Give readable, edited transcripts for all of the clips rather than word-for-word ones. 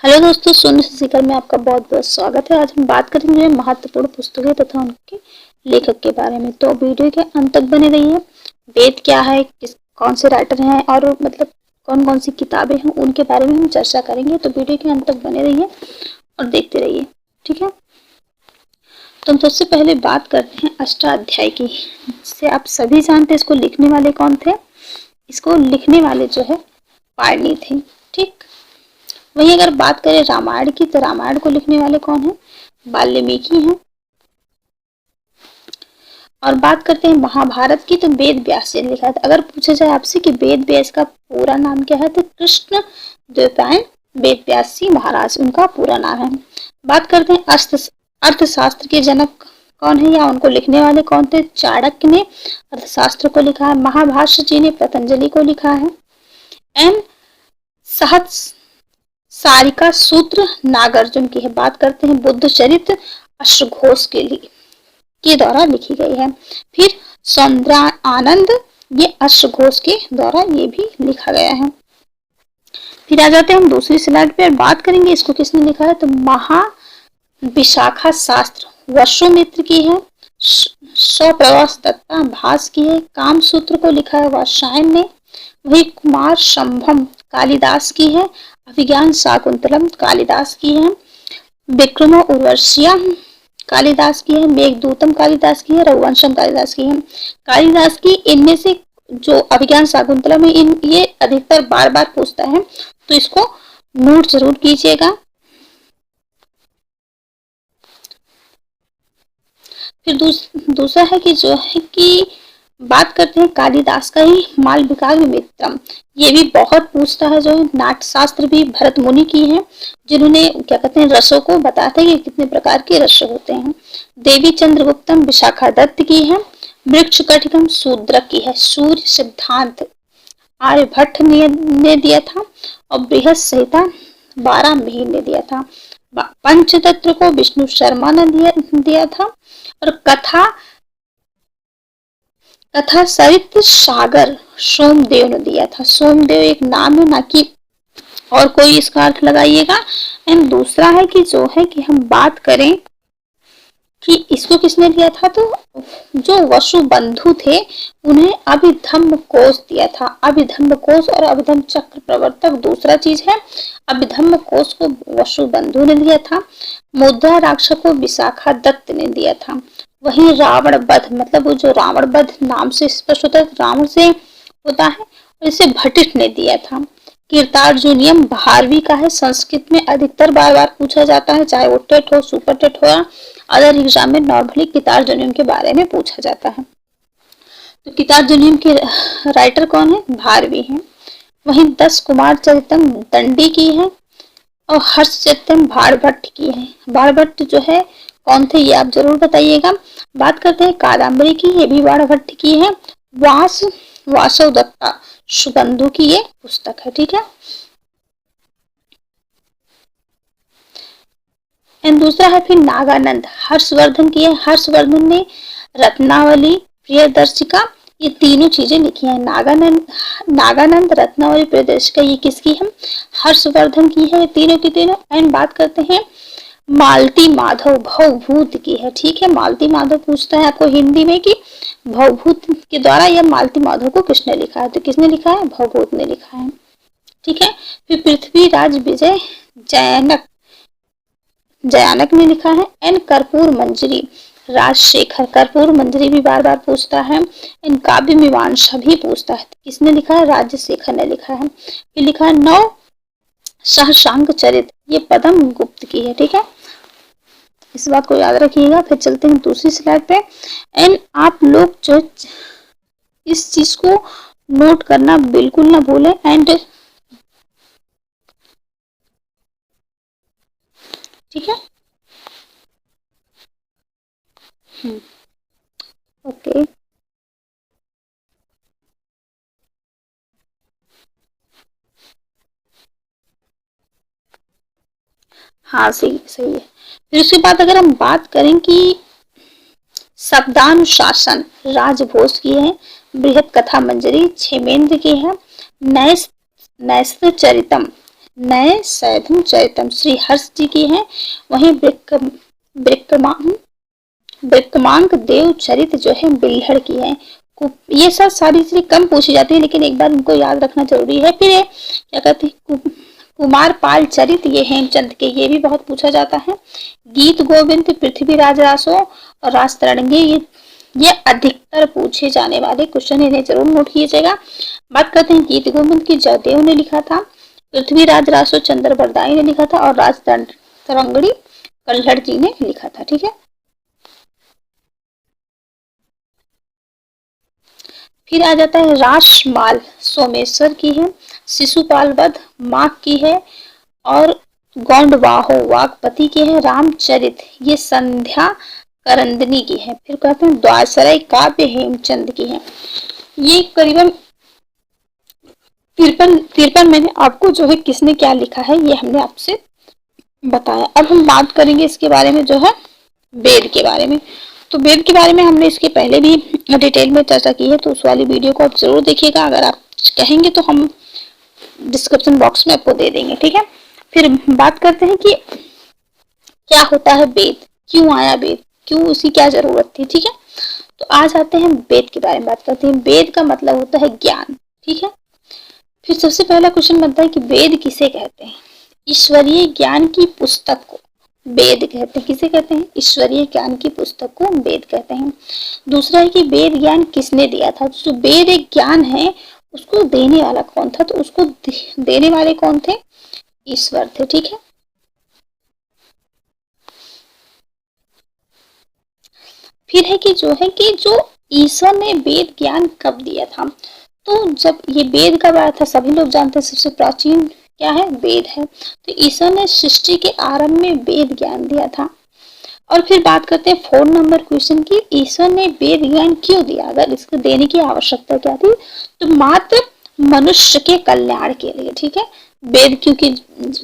Hello दोस्तों, शून्य से शिखर में आपका बहुत बहुत स्वागत है। आज हम बात करेंगे महत्वपूर्ण पुस्तकें तथा उनके लेखक के बारे में। तो वीडियो के अंत तक बने रहिए। वेद क्या है, कौन से राइटर हैं और मतलब कौन कौन सी किताबें हैं, उनके बारे में हम चर्चा करेंगे। तो वीडियो के अंत तक बने रहिए और देखते रहिए, ठीक है। तो हम सबसे पहले बात करते हैं अष्टाध्यायी की, जिसे आप सभी जानते हैं। इसको लिखने वाले कौन थे? इसको लिखने वाले जो है पाणिनि थे, ठीक। वहीं अगर बात करें रामायण की, तो रामायण को लिखने वाले कौन है? वाल्मीकि हैं। और बात करते हैं महाभारत की, तो वेद व्यास जी ने लिखा था। अगर पूछा जाए आपसे कि वेद व्यास का पूरा नाम क्या है, तो कृष्ण द्वैपायन वेद व्यास जी महाराज उनका पूरा नाम है। बात करते हैं अर्थशास्त्र के जनक कौन है, या उनको लिखने वाले कौन थे? चाणक्य ने अर्थशास्त्र को लिखा है। महाभाष्य जी ने पतंजलि को लिखा है। एन सहज सारिका सूत्र नागार्जुन की है। बात करते हैं बुद्ध चरित्र अश्वघोष के द्वारा लिखी गई है। फिर सौंदर्य आनंद, ये अश्वघोष के द्वारा ये भी लिखा गया है। फिर आ जाते हैं हम दूसरी स्लाइड पे और बात करेंगे इसको किसने लिखा है, तो महाविशाखा शास्त्र वसुमित्र की है। स्वप्रवास दत्ता भास की है। कामसूत्र को लिखा है वात्स्यायन ने। वही कुमार संभव कालिदास की है। अभिज्ञान शाकुंतलम कालिदास की है। विक्रमो उर्वशिया कालिदास की है। मेघदूतम कालिदास की है। रघुवंशम कालिदास की है। कालिदास की इनमें से जो अभिज्ञान शाकुंतलम है, इन ये अधिकतर बार बार पूछता है, तो इसको नोट जरूर कीजिएगा। फिर दूसरा है कि जो है कि बात करते हैं कालिदास का ही मालविका मित्रम, ये भी बहुत पूछता है। जो नाट्य शास्त्र भी भरत मुनि की है, जिन्होंने क्या कहते हैं रसों को बताते हैं कि कितने प्रकार के रस होते हैं। देवी चंद्रगुप्तम विशाखा दत्त की है। वृक्ष कटिकम शूद्रक की है। सूर्य सिद्धांत आर्यभट्ट ने दिया था। और बृहद संहिता 12 महीन ने दिया था। पंचतंत्र को विष्णु शर्मा ने दिया था। और कथा सरित सागर सोमदेव ने दिया था। सोमदेव एक नाम है, ना कि और कोई इसका अर्थ लगाइएगा। एंड दूसरा है कि जो है कि हम बात करें कि इसको किसने दिया था, तो जो वसुबंधु थे उन्हें अभिधम्म कोश दिया था। अभिधम्म कोश और अभिधम्म चक्र प्रवर्तक दूसरा चीज है। अभिधम्म कोश को वसुबंधु ने दिया था। मुद्रा राक्ष को विशाखा दत्त ने दिया था। वही रावण वध, मतलब वो जो रावण वध नाम से स्पष्ट होता है, रावण से होता है, और इसे भट्टिट ने दिया था। कीर्तार्जुनियम भारवी का है। संस्कृत में अधिकतर बार बार पूछा जाता है, चाहे वो टेट हो, सुपर टेट हो या अदर एग्जाम में नॉर्मली कीर्तार्जुनियम के बारे में पूछा जाता है। तो कीर्तार्जुनियम के राइटर कौन है? भारवी है। वहीं 10 कुमार चरितम दंडी की है। और हर्षचरितम भारभट्ट की है। भारभट्ट जो है कौन थे, ये आप जरूर बताइएगा। बात करते हैं कादम्बरी की, ये भी भारभट्ट की है। वासव दत्ता सुबंधु की ये पुस्तक है, ठीक है। एंड दूसरा है फिर नागानंद हर्षवर्धन की है। हर्षवर्धन ने रत्नावली, प्रियदर्शिका, ये तीनों चीजें लिखी हैं। नागानंद रत्नावली, प्रियदर्शिका, ये किसकी है? हर्षवर्धन की है, तीनों की तीनों। एंड बात करते हैं मालती माधव भवभूत की है, ठीक है। मालती माधव पूछता है आपको हिंदी में कि भवभूत के द्वारा यह मालती माधव को किसने लिखा है, तो किसने लिखा है? भवभूत ने लिखा है, ठीक है। फिर पृथ्वीराज विजय जयानक ने लिखा है। एन कर्पूर मंजरी राजशेखर, कर्पूर मंजरी भी बार बार पूछता है। इन काव्य मीमांसा भी पूछता है, किसने लिखा है? राजशेखर ने लिखा है। फिर लिखा है नौ सहसांग चरित, ये पदम गुप्त की है, ठीक है। इस बात को याद रखिएगा। फिर चलते हैं दूसरी स्लाइड पे। एंड आप लोग जो इस चीज को नोट करना बिल्कुल ना भूलें। एंड ठीक है, ओके, हाँ सही सही है। फिर उसके बाद अगर हम बात करें कि शब्दानुशासन राजभोज की है। बृहद कथा मंजरी क्षेमेंद्र की है। नैस्त्र चरितम नए सैधम चरितम श्री हर्ष जी की है। वहीं ब्रिकमांक देव चरित जो है बिल्हड़ की है। ये सब सारी चीजें कम पूछी जाती है, लेकिन एक बार इनको याद रखना जरूरी है। फिर क्या कहते हैं, कुमार पाल चरित ये हेमचंद के, ये भी बहुत पूछा जाता है। गीत गोविंद पृथ्वीराज रासो और रास तरंगे, ये अधिकतर पूछे जाने वाले क्वेश्चन, इन्हें जरूर नोट कीजिएगा। बात करते हैं गीत गोविंद की, जयदेव ने लिखा था। पृथ्वीराज रासो चंद्र बरदाई ने लिखा था और रास तरंगड़ी कल्हड़ जी ने लिखा था। ठीक है, फिर आ जाता है रासमाल सोमेश्वर की है। शिशुपाल वध माघ की है और गौंडवाहो वागपति की है। रामचरित ये संध्या करंदनी की है। फिर कहते हैं द्वासरय काव्य हेमचंद की है। ये करीबन तिरपन मैंने आपको जो है किसने क्या लिखा है ये हमने आपसे बताया। अब हम बात करेंगे इसके बारे में, जो है वेद के बारे में। तो वेद के बारे में हमने इसके पहले भी डिटेल में चर्चा की है, तो उस वाली वीडियो को आप जरूर देखिएगा। अगर आप कहेंगे तो हम डिस्क्रिप्शन बॉक्स में आपको दे देंगे। ठीक है, फिर बात करते हैं कि क्या होता है वेद, क्यों आया वेद, क्यों उसकी क्या जरूरत थी। ठीक है, तो आज आते हैं वेद के बारे में बात करते हैं। वेद का मतलब होता है ज्ञान। ठीक है, फिर सबसे पहला क्वेश्चन बनता है कि वेद किसे कहते हैं। ईश्वरीय ज्ञान की पुस्तक को वेद कहते हैं। किसे कहते हैं, ईश्वरीय ज्ञान की पुस्तक को वेद कहते हैं। दूसरा है कि वेद ज्ञान किसने दिया था। जो वेद एक ज्ञान है उसको देने वाला कौन था, तो उसको देने वाले कौन थे, ईश्वर थे। ठीक है, फिर है कि जो ईश्वर ने वेद ज्ञान कब दिया था। तो जब ये वेद कब आया था, सभी लोग जानते हैं सबसे प्राचीन क्या है, वेद है। तो ईश्वर ने सृष्टि के आरंभ में वेद ज्ञान दिया था। और फिर बात करते हैं 4 नंबर क्वेश्चन की, ईश्वर ने वेद ज्ञान क्यों दिया, अगर इसको देने की आवश्यकता क्या थी, तो मात्र मनुष्य के कल्याण के लिए। ठीक है, वेद क्योंकि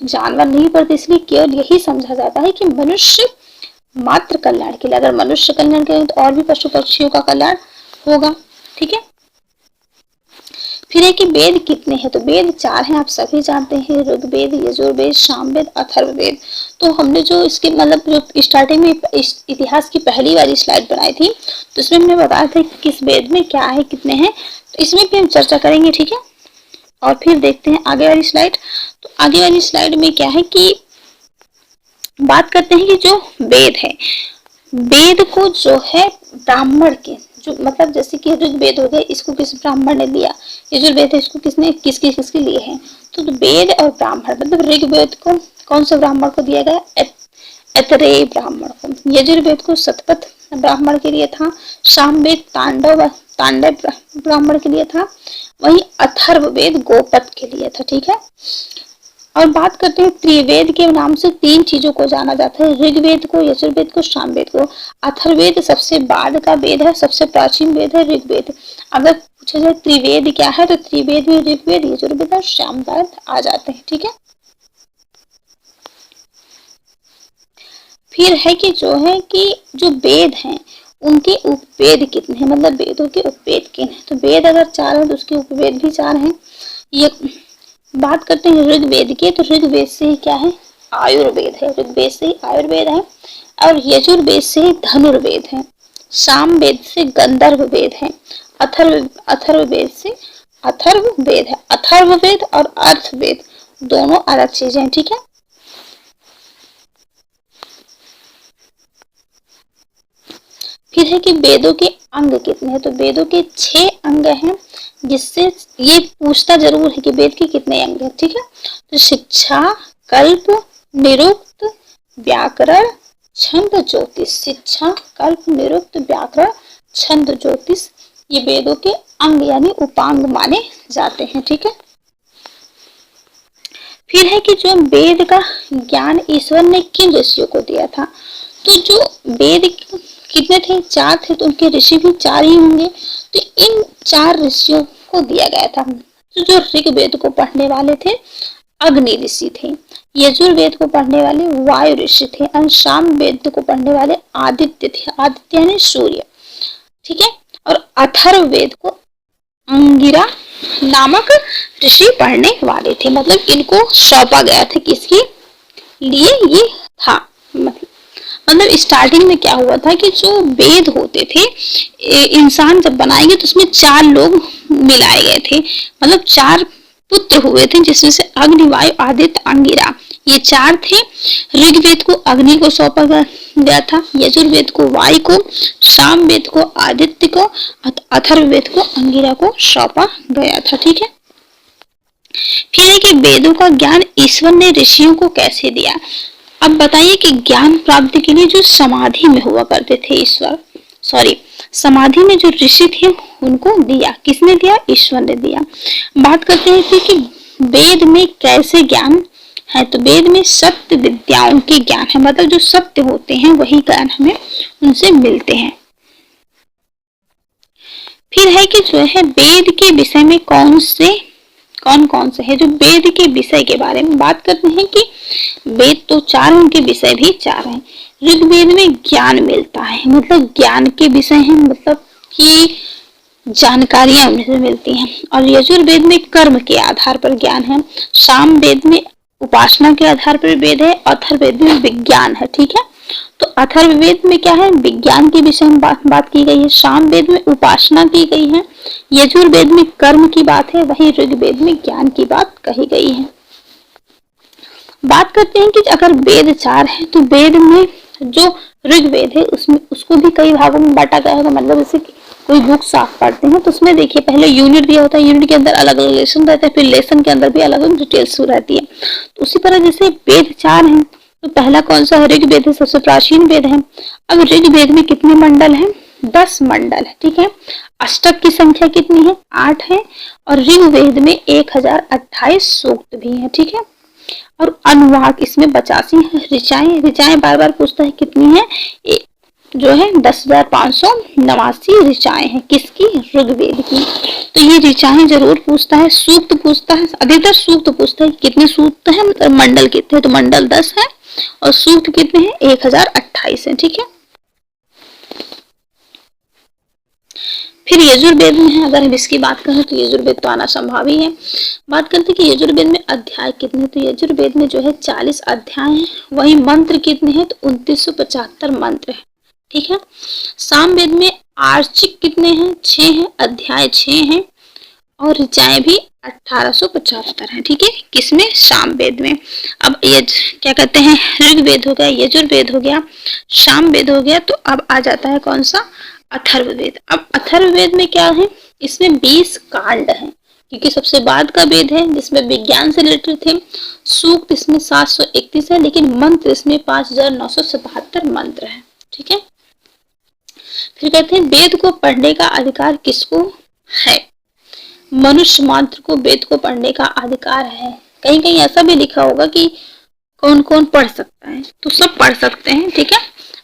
जानवर नहीं पढ़ते इसलिए केवल यही समझा जाता है कि मनुष्य मात्र कल्याण के लिए, अगर मनुष्य कल्याण करेंगे तो और भी पशु पक्षियों का कल्याण होगा। ठीक है, फिर है कि वेद कितने हैं, तो वेद 4 हैं, आप सभी जानते हैं, ऋग्वेद, यजुर्वेद, सामवेद, अथर्ववेद। तो हमने जो इसके मतलब जो स्टार्टिंग में इतिहास की पहली वाली स्लाइड बनाई थी, तो इसमें हमने बताया था कि किस वेद में क्या है, कितने हैं, तो इसमें भी हम चर्चा करेंगे। ठीक है, और फिर देखते हैं आगे वाली स्लाइड। तो आगे वाली स्लाइड में क्या है कि बात करते हैं कि जो वेद है, वेद को जो है ब्राह्मण के, जो मतलब जैसे कि ऋग्वेद हो गया, इसको किस ब्राह्मण ने लिया, यजुर्वेद है इसको किसने किसके लिए है, तो वेद और ब्राह्मण, मतलब ऋग्वेद को कौन से ब्राह्मण को दिया गया, ऐतरेय ब्राह्मण को। यजुर्वेद को शतपथ ब्राह्मण के लिए था। सामवेद तांडव ब्राह्मण के लिए था। वहीं अथर्ववेद गोपद के लिए था। ठीक है, और बात करते हैं त्रिवेद के नाम से 3 चीजों को जाना जाता है, ऋग्वेद को, यजुर्वेद को, सामवेद को। अथर्ववेद सबसे बाद का वेद है, सबसे प्राचीन वेद है ऋग्वेद। अगर पूछा जाए त्रिवेद क्या है, तो त्रिवेद में ऋग्वेद, यजुर्वेद और सामवेद आ जाते हैं। ठीक है, फिर है कि जो वेद हैं उनके उपवेद कितने हैं, मतलब वेदों के उपवेद किन हैं। तो वेद अगर 4 हैं तो उसके उपवेद भी 4 हैं। ये बात करते हैं ऋग्वेद के, तो ऋग्वेद से ही क्या है, आयुर्वेद है, ऋग्वेद से ही आयुर्वेद है। और यजुर्वेद से ही धनुर्वेद है। सामवेद से गंधर्व वेद है। अथर्ववेद से अथर्ववेद है। अथर्ववेद और अर्थवेद दोनों अलग चीजें हैं। ठीक है, फिर है कि वेदों के अंग कितने हैं, तो वेदों के 6 अंग हैं, जिससे ये पूछता जरूर है कि वेद के कितने अंग हैं। ठीक है, तो शिक्षा, कल्प, निरुक्त, व्याकरण, छंद, ज्योतिष। शिक्षा, कल्प, निरुक्त, व्याकरण, छंद, ज्योतिष ये वेदों के अंग यानी उपांग माने जाते हैं। ठीक है, फिर है कि जो वेद का ज्ञान ईश्वर ने किन ऋषियों को दिया था, तो जो वेद कितने थे, 4 थे, तो उनके ऋषि भी 4 ही होंगे। तो इन 4 ऋषियों को दिया गया था। तो जो ऋग्वेद को पढ़ने वाले थे अग्नि ऋषि थे, यजुर्वेद को पढ़ने वाले वायु ऋषि थे, और सामवेद को पढ़ने वाले आदित्य थे, आदित्य यानी सूर्य। ठीक है, और अथर्ववेद को अंगिरा नामक ऋषि पढ़ने वाले थे। मतलब इनको सौंपा गया था, किसके लिए ये था। मतलब स्टार्टिंग में क्या हुआ था कि जो वेद होते थे, इंसान जब बनाएंगे तो उसमें 4 लोग मिलाए गए थे। मतलब 4 पुत्र हुए थे, जिसमें से अग्नि, वायु, आदित्य, अंगिरा, ये 4 थे। ऋग्वेद को अग्नि को सौंपा गया था, यजुर्वेद को वायु को, सामवेद को आदित्य को, अथर्ववेद को अंगिरा को सौंपा गया था। ठीक है। फिर है कि वेदों का ज्ञान ईश्वर ने ऋषियों को कैसे दिया। अब बताइए कि ज्ञान प्राप्ति के लिए जो समाधि में हुआ करते थे समाधि में जो ऋषि थे उनको दिया, किसने दिया? ईश्वर ने दिया। बात करते हैं कि वेद में कैसे ज्ञान है, तो वेद में सत्य विद्याओं के ज्ञान है। मतलब जो सत्य होते हैं वही ज्ञान हमें उनसे मिलते हैं। फिर है कि जो है वेद के विषय में कौन कौन से है, जो वेद के विषय के बारे में बात करते हैं कि वेद तो 4 हैं, उनके विषय भी 4 हैं। ऋग्वेद में ज्ञान मिलता है, मतलब ज्ञान के विषय हैं, मतलब कि जानकारियां उनसे मिलती हैं। और यजुर्वेद में कर्म के आधार पर ज्ञान है। सामवेद में उपासना के आधार पर वेद है। अथर्ववेद में विज्ञान है। ठीक है। तो अथर्ववेद में क्या है? विज्ञान के विषय में बात की गई है। सामवेद में उपासना की गई है। यजुर्वेद में कर्म की बात है, वही ऋग्वेद में ज्ञान की बात कही गई है। बात करते हैं कि अगर वेद 4 है तो वेद में जो ऋग्वेद है उसमें उसको भी कई भागों में बांटा गया है। मतलब जैसे कोई बुक्स आप पढ़ते हैं तो उसमें देखिए पहले यूनिट दिया होता है, यूनिट के अंदर अलग अलग लेसन रहता है, फिर लेसन के अंदर भी अलग अलग डिटेल्स रहती है। तो उसी तरह जैसे वेद 4 हैं तो पहला कौन सा है? ऋग्वेद है, सबसे प्राचीन वेद है। अब ऋग्वेद में कितने मंडल हैं? 10 मंडल है। ठीक है। अष्टक की संख्या कितनी है? 8 है। और ऋग्वेद में 1028 सूक्त भी है। ठीक है। और अनुवाक इसमें 85 है। ऋचाएं बार बार पूछता है कितनी है? जो है 10,589 ऋचाएं हैं। किसकी? ऋग्वेद की। तो ये ऋचाएं जरूर पूछता है। सूक्त पूछता है, अधिकतर सूक्त पूछता है। कितने सूक्त है, मतलब मंडल कितने? तो मंडल 10 है और सूक्त कितने हैं? 1028 है। ठीक है। फिर यजुर्वेद में है, अगर हम इसकी बात करें तो यजुर्वेद तो आना संभव ही है। बात करते हैं कि यजुर्वेद में अध्याय कितने, तो यजुर्वेद में जो है 40 अध्याय हैं। वही मंत्र कितने हैं? तो 2975 मंत्र है। ठीक है। सामवेद में आर्चिक कितने हैं? 6 हैं, अध्याय 6 हैं और ऋचाएं भी 1875 है। ठीक है। किसमें? सामवेद में। अब ये क्या कहते हैं? ऋग्वेद हो गया, यजुर्वेद हो गया, सामवेद हो गया। तो अब आ जाता है कौन सा? अथर्ववेद। अब अथर्ववेद में क्या है? इसमें 20 कांड हैं, क्योंकि सबसे बाद का वेद है जिसमें विज्ञान से रिलेटेड थे। सूक्त इसमें 731 है, लेकिन मंत्र इसमें 5977 मंत्र है। ठीक है। फिर कहते हैं वेद को पढ़ने का अधिकार किसको है? मनुष्य मात्र को वेद को पढ़ने का अधिकार है। कहीं कहीं ऐसा भी लिखा होगा कि कौन कौन पढ़ सकता है, तो सब पढ़ सकते हैं। ठीक है।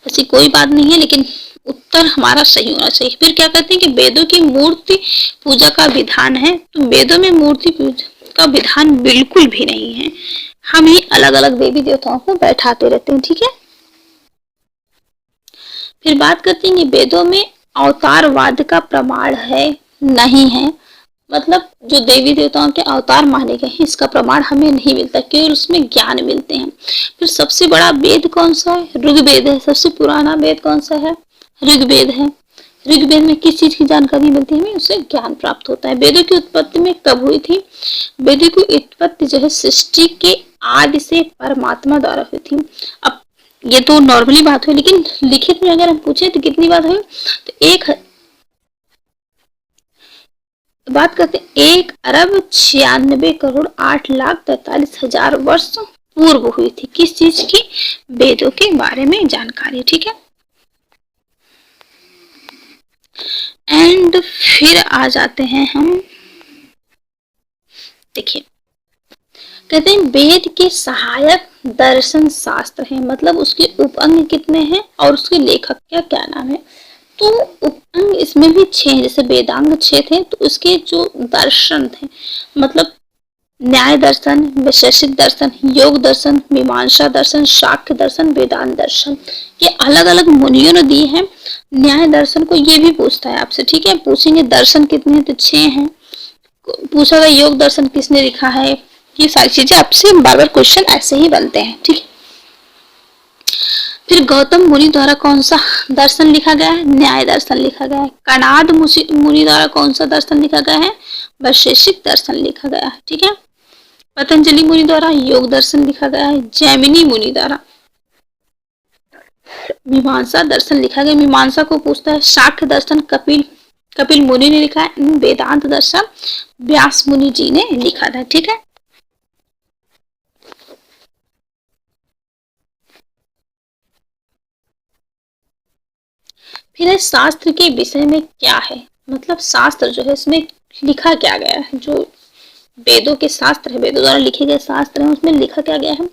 ऐसी कोई बात नहीं है, लेकिन उत्तर हमारा सही होना चाहिए। फिर क्या कहते हैं कि वेदों की मूर्ति पूजा का विधान है, तो वेदों में मूर्ति पूजा का विधान बिल्कुल भी नहीं है। हम ही अलग अलग देवी देवताओं को बैठाते रहते हैं। ठीक है। फिर बात करते हैं कि वेदों में अवतारवाद का प्रमाण है, नहीं है। मतलब जो देवी देवताओं के अवतार माने गए हैं इसका प्रमाण हमें नहीं मिलता, केवल उसमें ज्ञान मिलते हैं। फिर सबसे बड़ा वेद कौन सा है? ऋग्वेद है। सबसे पुराना वेद कौन सा है? ऋग्वेद है। ऋग्वेद में किस चीज की जानकारी मिलती है? हमें उससे ज्ञान प्राप्त होता है। वेदों की उत्पत्ति में कब हुई थी? वेदों की उत्पत्ति जो है सृष्टि के आदि से परमात्मा द्वारा हुई थी। अब ये तो नॉर्मली बात हुई, लेकिन लिखित में अगर हम पूछे तो कितनी बात हुई? तो बात करते 1,96,8,43,000 वर्ष पूर्व हुई थी। किस चीज की? वेदों के बारे में जानकारी। ठीक है। एंड फिर आ जाते हैं हम, देखिए कहते हैं वेद के सहायक दर्शन शास्त्र हैं। मतलब उसके उपअंग कितने हैं और उसके लेखक का क्या नाम है? तो उपअंग इसमें भी 6, जैसे वेदांग 6 थे, तो उसके जो दर्शन थे मतलब न्याय दर्शन, वैशेषिक दर्शन, योग दर्शन, मीमांसा दर्शन, शाक्य दर्शन, वेदांत दर्शन, ये अलग अलग मुनियों ने दिए हैं। न्याय दर्शन को ये भी पूछता है आपसे। ठीक है। पूछेंगे दर्शन कितने हैं, तो 6 हैं। पूछा गया योग दर्शन किसने लिखा है, ये सारी चीजें आपसे बार बार क्वेश्चन ऐसे ही बनते हैं, ठीक है। फिर गौतम मुनि द्वारा कौन सा दर्शन लिखा गया है, न्याय दर्शन लिखा गया है। कणाद मुनि द्वारा कौन सा दर्शन लिखा गया है, वैशेषिक दर्शन लिखा गया है, ठीक है। पतंजलि मुनि द्वारा योग दर्शन लिखा गया है। जैमिनी मुनि द्वारा मीमांसा दर्शन लिखा गया। मीमांसा को पूछता है। शाक्य दर्शन कपिल कपिल मुनि ने लिखा है। वेदांत दर्शन व्यास मुनि जी ने लिखा था, ठीक है। फिर शास्त्र के विषय में क्या है, मतलब शास्त्र जो है इसमें लिखा क्या गया है, जो वेदों के शास्त्र है, वेदों द्वारा लिखे गए शास्त्र हैं, उसमें लिखा क्या गया है।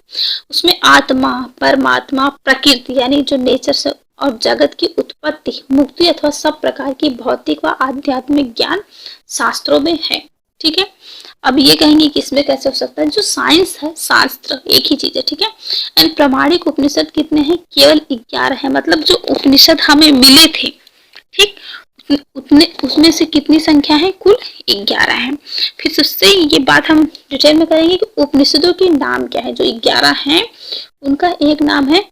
उसमें आत्मा, परमात्मा, प्रकृति यानी जो नेचर से और जगत की उत्पत्ति, मुक्ति अथवा सब प्रकार की भौतिक व आध्यात्मिक ज्ञान शास्त्रों में है, ठीक है। अब ये कहेंगे कि इसमें कैसे हो सकता है, जो साइंस है शास्त्र एक ही चीज है, ठीक है। एंड प्रमाणिक उपनिषद कितने हैं, केवल 11 है, मतलब जो उपनिषद हमें मिले थे, ठीक, उतने उसमें से कितनी संख्या है, कुल 11 है। फिर सबसे ये बात हम डिटेल में करेंगे कि उपनिषदों के नाम क्या है। जो 11 हैं उनका एक नाम है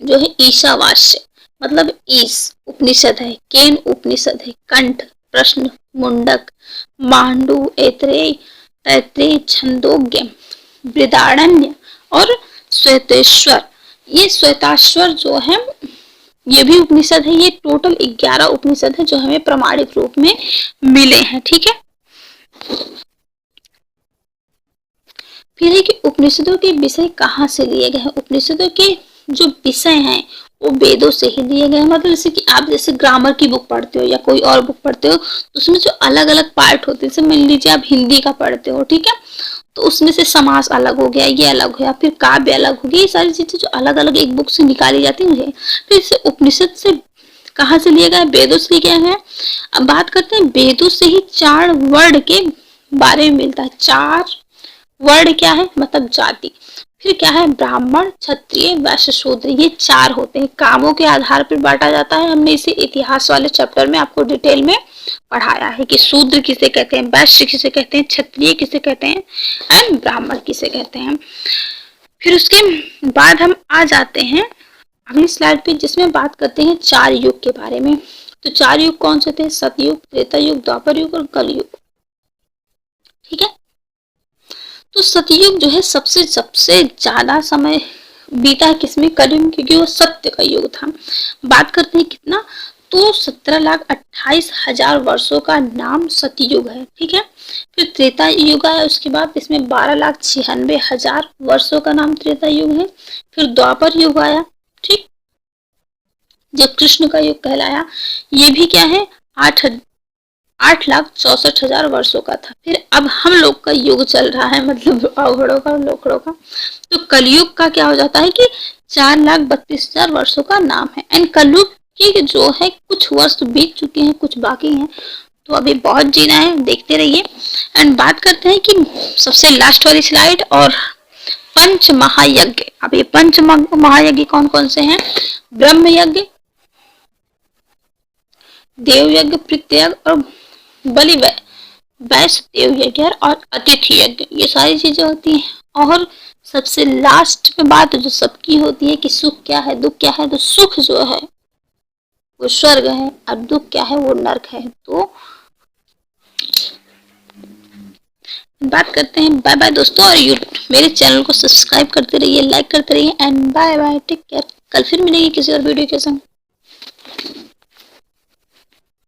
जो है ईशावास्य, मतलब ईश उपनिषद है, केन उपनिषद है, कंठ, प्रश्न, मुंडक, मांडू, ऐत्रेय, तैत्रेय, छंदोग्य, बृहदारण्य और श्वेतेश्वर। ये श्वेताश्वर जो है ये भी उपनिषद है। ये टोटल 11 उपनिषद है जो हमें प्रमाणिक रूप में मिले हैं, ठीक है। फिर है कि उपनिषदों के विषय कहाँ से लिए गए हैं। उपनिषदों के जो विषय हैं वो वेदों से ही लिए गए हैं। मतलब जैसे कि आप जैसे ग्रामर की बुक पढ़ते हो या कोई और बुक पढ़ते हो तो उसमें जो अलग अलग पार्ट होते हैं, जैसे मान लीजिए आप हिंदी का पढ़ते हो, ठीक है, तो उसमें से समास अलग हो गया, ये अलग हो गया, फिर काव्य अलग हो गया, ये सारी चीजें जो अलग अलग एक बुक से निकाली जाती है। फिर इसे उपनिषद से कहाँ से लिया गया, वेदों से लिया गया है। अब बात करते हैं वेदों से ही 4 वर्ड के बारे में मिलता है। 4 वर्ड क्या है, मतलब जाति। फिर क्या है, ब्राह्मण, क्षत्रिय, वैश्य, शूद्र, ये 4 होते हैं। कामों के आधार पर बांटा जाता है। हमने इसे इतिहास वाले चैप्टर में आपको डिटेल में पढ़ाया है कि शूद्र किसे कहते हैं, वैश्य किसे कहते हैं, क्षत्रिय किसे कहते हैं एंड ब्राह्मण किसे कहते हैं। फिर उसके बाद हम आ जाते हैं अगली स्लाइड पे जिसमें बात करते हैं 4 युग के बारे में। तो 4 युग कौन से थे, सतयुग, त्रेता युग, द्वापर युग और कलयुग, ठीक है। तो सतयुग जो है सबसे ज्यादा समय बीता है किसमें, कलयुग में, क्योंकि वो सत्य का युग था। बात करते हैं कितना, तो 17,28,000 वर्षों का नाम सतयुग है, ठीक है। फिर त्रेता युग आया, उसके बाद इसमें 12,96,000 वर्षों का नाम त्रेता युग है। फिर द्वापर युग आया, ठीक, जब कृष्ण का युग कहलाया, ये भी क्या है 8,64,000 वर्षों का था। फिर अब हम लोग का युग चल रहा है, मतलब अवघड़ों का, लोकड़ों का। तो कलयुग का क्या हो जाता है कि 4,32,000 वर्षों का नाम है। एंड कलयुग के जो है कुछ वर्ष बीत चुके हैं, कुछ बाकी हैं, तो अभी बहुत जीना है, देखते रहिए। एंड बात करते हैं कि सबसे लास्ट वाली स्लाइड और पंच महायज्ञ। अब ये पंच महायज्ञ कौन कौन से हैं, ब्रह्म यज्ञ, देव यज्ञ, पितृ यज्ञ और बलि वैष्णव यज्ञ और अतिथि यज्ञ, ये सारी चीजें होती हैं। और सबसे लास्ट में बात जो सबकी होती है कि सुख क्या है, दुख क्या है। तो सुख जो है वो स्वर्ग है और दुख क्या है, वो नरक है। तो बात करते हैं। बाय बाय दोस्तों, और मेरे चैनल को सब्सक्राइब करते रहिए, लाइक करते रहिए and bye bye, take care. कल फिर मिलेंगे किसी और वीडियो के संग।